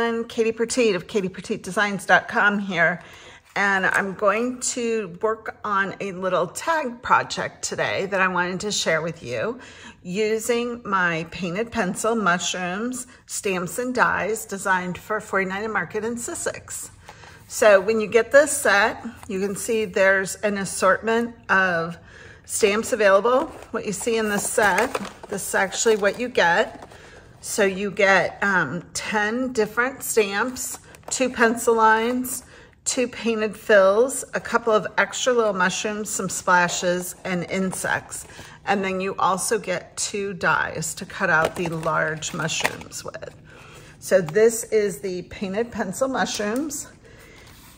everyone. Katie Pertiet of katiepertietdesigns.com here. And I'm going to work on a little tag project today that I wanted to share with you using my painted pencil, Mushrooms, stamps and dies designed for 49 Market and Sizzix. So when you get this set, you can see there's an assortment of stamps available. What you see in this set, this is actually what you get. So you get 10 different stamps, 2 pencil lines, 2 painted fills, a couple of extra little mushrooms, some splashes, and insects. And then you also get 2 dies to cut out the large mushrooms with. So this is the painted pencil mushrooms,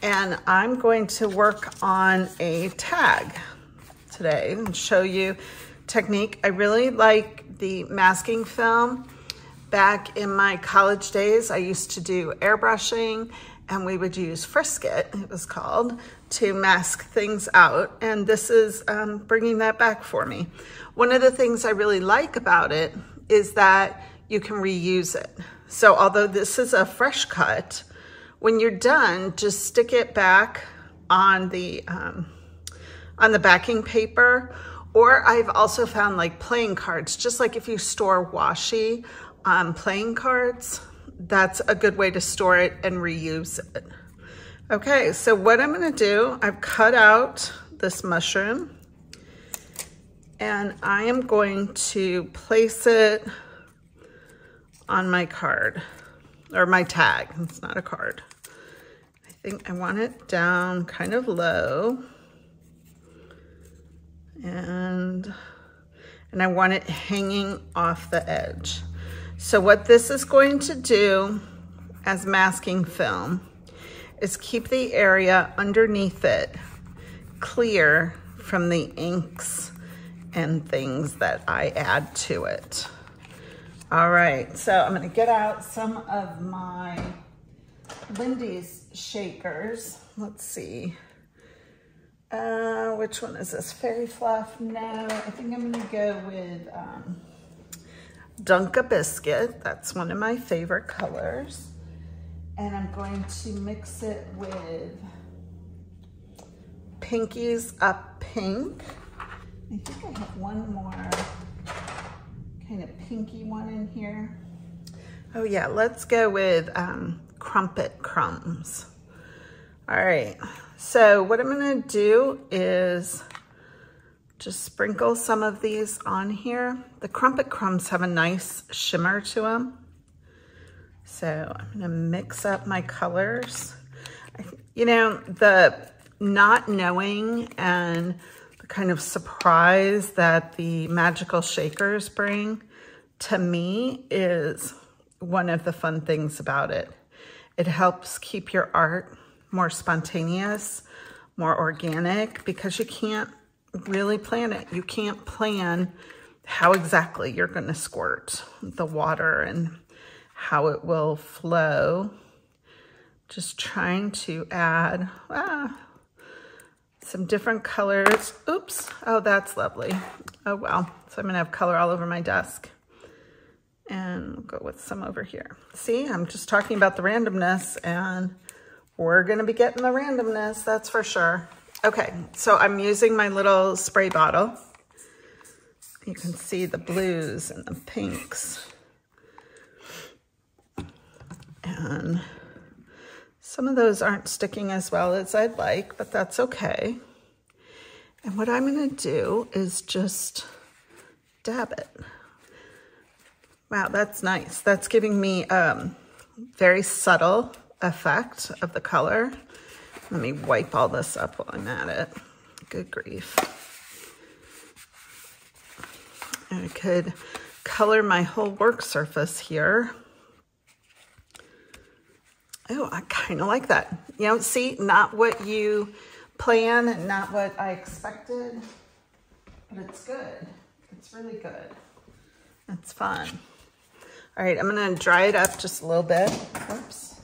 and I'm going to work on a tag today and show you technique. I really like the masking film. Back in my college days, I used to do airbrushing, and we would use Frisket, it was called, to mask things out. And this is bringing that back for me. One of the things I really like about it is that you can reuse it. So although this is a fresh cut, when you're done, just stick it back on the backing paper. Or I've also found like playing cards, just like if you store washi playing cards, that's a good way to store it and reuse it. Okay, so what I'm gonna do, I've cut out this mushroom and I am going to place it on my card, or my tag, it's not a card. I think I want it down kind of low, and I want it hanging off the edge. So what this is going to do as masking film is keep the area underneath it clear from the inks and things that I add to it. All right, so I'm gonna get out some of my Lindy's shakers. Let's see. Which one is this? Fairy Fluff? No, I think I'm gonna go with Dunka Biscuit. That's one of my favorite colors. And I'm going to mix it with Pinkies Up Pink. I think I have one more kind of pinky one in here. Oh yeah, let's go with Crumpet Crumbs. All right, so what I'm gonna do is just sprinkle some of these on here. The Crumpet Crumbs have a nice shimmer to them. So I'm gonna mix up my colors. You know, the not knowing and the kind of surprise that the magical shakers bring, to me, is one of the fun things about it. It helps keep your art more spontaneous, more organic, because you can't really plan it. You can't plan how exactly you're going to squirt the water and how it will flow. Just trying to add some different colors. Oops. Oh, that's lovely. Oh, wow. So I'm going to have color all over my desk. And we'll go with some over here. See, I'm just talking about the randomness, and we're going to be getting the randomness, that's for sure. Okay, so I'm using my little spray bottle. You can see the blues and the pinks. And some of those aren't sticking as well as I'd like, but that's okay. And what I'm gonna do is just dab it. Wow, that's nice. That's giving me a very subtle effect of the color. Let me wipe all this up while I'm at it. Good grief. And I could color my whole work surface here. Oh, I kind of like that. You know, see, not what you plan and not what I expected, but it's good. It's really good. It's fun. All right, I'm gonna dry it up just a little bit. Whoops.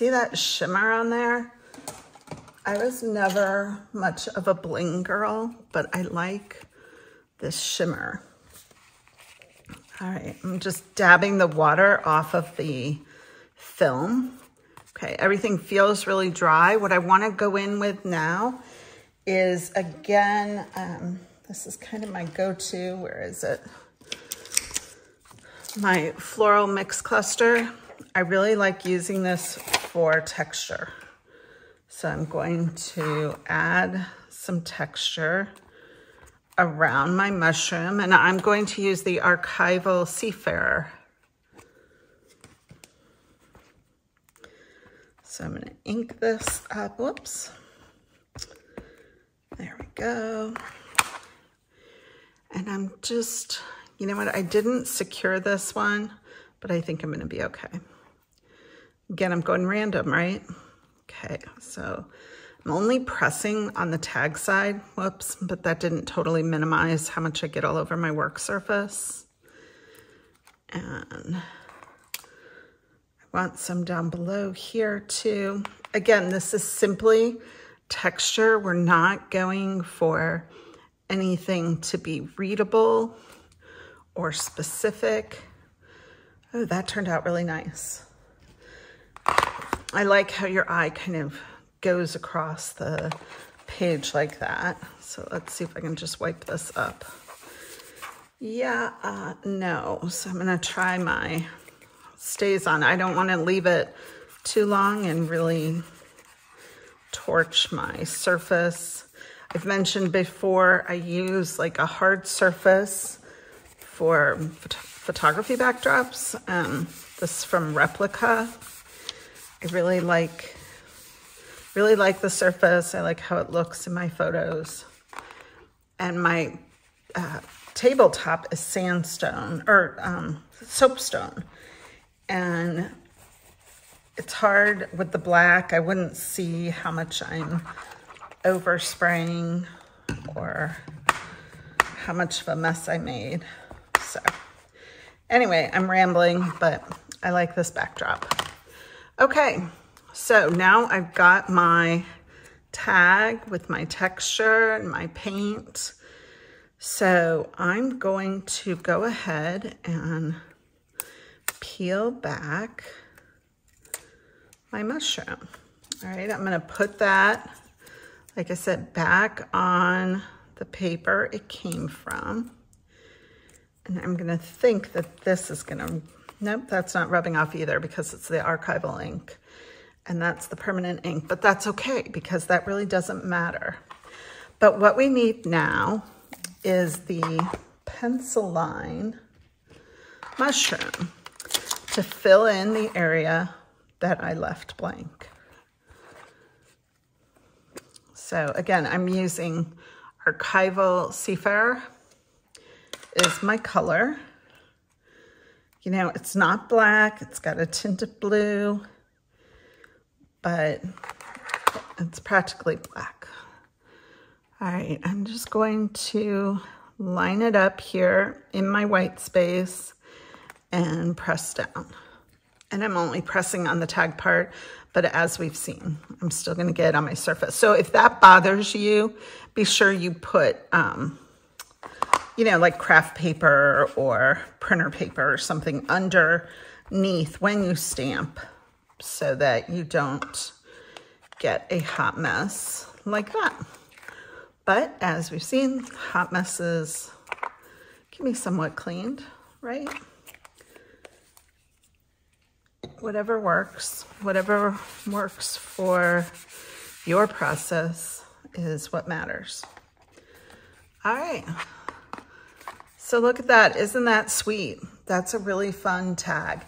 see that shimmer on there? I was never much of a bling girl, but I like this shimmer. All right, I'm just dabbing the water off of the film. Okay, everything feels really dry. What I want to go in with now is, again, this is kind of my go-to. Where is it? My floral mix cluster. I really like using this for texture. So I'm going to add some texture around my mushroom, and I'm going to use the Archival Seafarer. So I'm going to ink this up. Whoops. There we go. And I'm just, you know what? I didn't secure this one, but I think I'm going to be okay. Again, I'm going random, right? Okay, so I'm only pressing on the tag side. Whoops, but that didn't totally minimize how much I get all over my work surface. And I want some down below here too. Again, this is simply texture. We're not going for anything to be readable or specific. Oh, that turned out really nice. I like how your eye kind of goes across the page like that. So let's see if I can just wipe this up. Yeah, no. So I'm gonna try my stays on. I don't wanna leave it too long and really torch my surface. I've mentioned before, I use like a hard surface for photography backdrops. This is from Replica. I really like the surface. I like how it looks in my photos. And my tabletop is sandstone or soapstone. And it's hard with the black. I wouldn't see how much I'm overspraying or how much of a mess I made. So anyway, I'm rambling, but I like this backdrop. Okay, so now I've got my tag with my texture and my paint. So I'm going to go ahead and peel back my mushroom. All right, I'm gonna put that, like I said, back on the paper it came from. And I'm gonna think that this is gonna, nope, that's not rubbing off either because it's the archival ink. And that's the permanent ink, but that's okay because that really doesn't matter. But what we need now is the pencil line mushroom to fill in the area that I left blank. So again, I'm using Archival Seafarer is my color. You know, it's not black, it's got a tint of blue, but it's practically black. All right, I'm just going to line it up here in my white space and press down. And I'm only pressing on the tag part, but as we've seen, I'm still gonna get it on my surface. So if that bothers you, be sure you put, you know, like craft paper or printer paper or something underneath when you stamp so that you don't get a hot mess like that. But as we've seen, hot messes can be somewhat cleaned, right? Whatever works for your process is what matters. All right. So look at that, isn't that sweet? That's a really fun tag.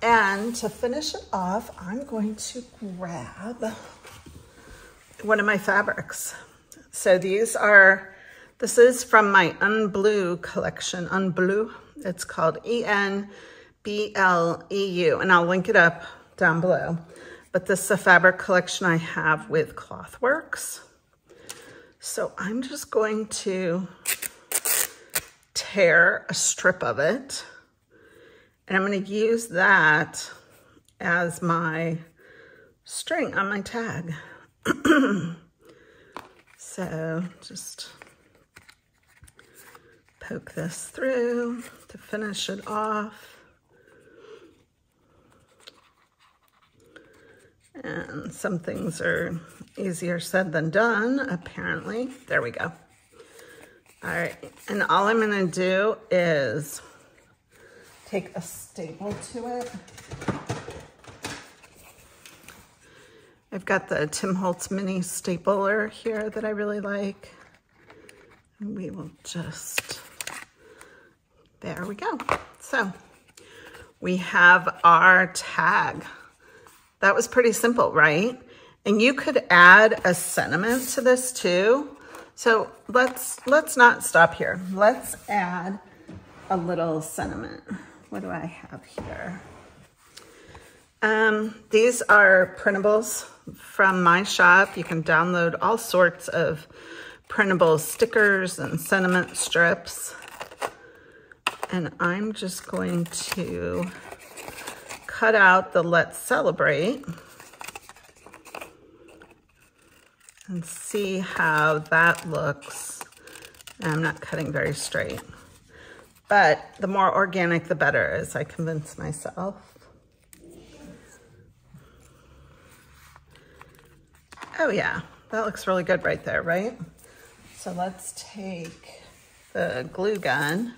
And to finish it off, I'm going to grab one of my fabrics. So this is from my En Bleu collection, En Bleu. It's called ENBLEU, and I'll link it up down below. But this is a fabric collection I have with Clothworks. So I'm just going to tear a strip of it, and I'm going to use that as my string on my tag. So just poke this through to finish it off. And some things are easier said than done, apparently. There we go. All right, and all I'm gonna do is take a staple to it. I've got the Tim Holtz mini stapler here that I really like. And we will just, there we go. So we have our tag. That was pretty simple, right? And you could add a sentiment to this too. So let's not stop here. Let's add a little sentiment. What do I have here? These are printables from my shop. You can download all sorts of printable stickers and sentiment strips. And I'm just going to cut out the Let's Celebrate and see how that looks. I'm not cutting very straight, but the more organic, the better, as I convince myself. Oh yeah, that looks really good right there, right? So let's take the glue gun.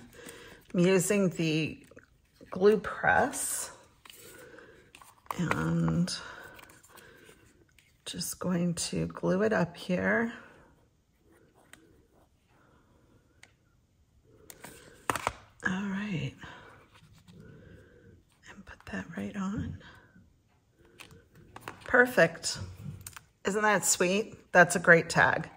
I'm using the glue press and just going to glue it up here. All right, and put that right on. Perfect. Isn't that sweet? That's a great tag.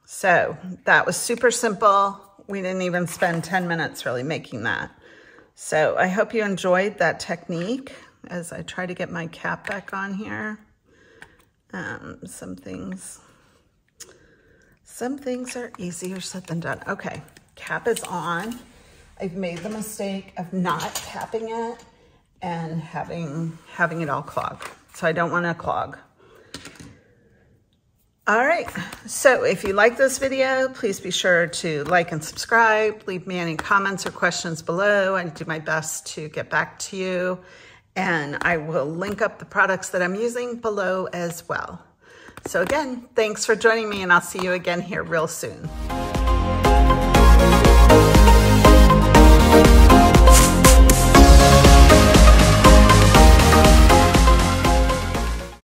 So that was super simple. We didn't even spend 10 minutes really making that. So I hope you enjoyed that technique as I try to get my cap back on here. Some things are easier said than done. Okay, cap is on. I've made the mistake of not capping it and having it all clog. So I don't want to clog. All right, so if you like this video, please be sure to like and subscribe. Leave me any comments or questions below. I do my best to get back to you. And I will link up the products that I'm using below as well. So again, thanks for joining me, and I'll see you again here real soon.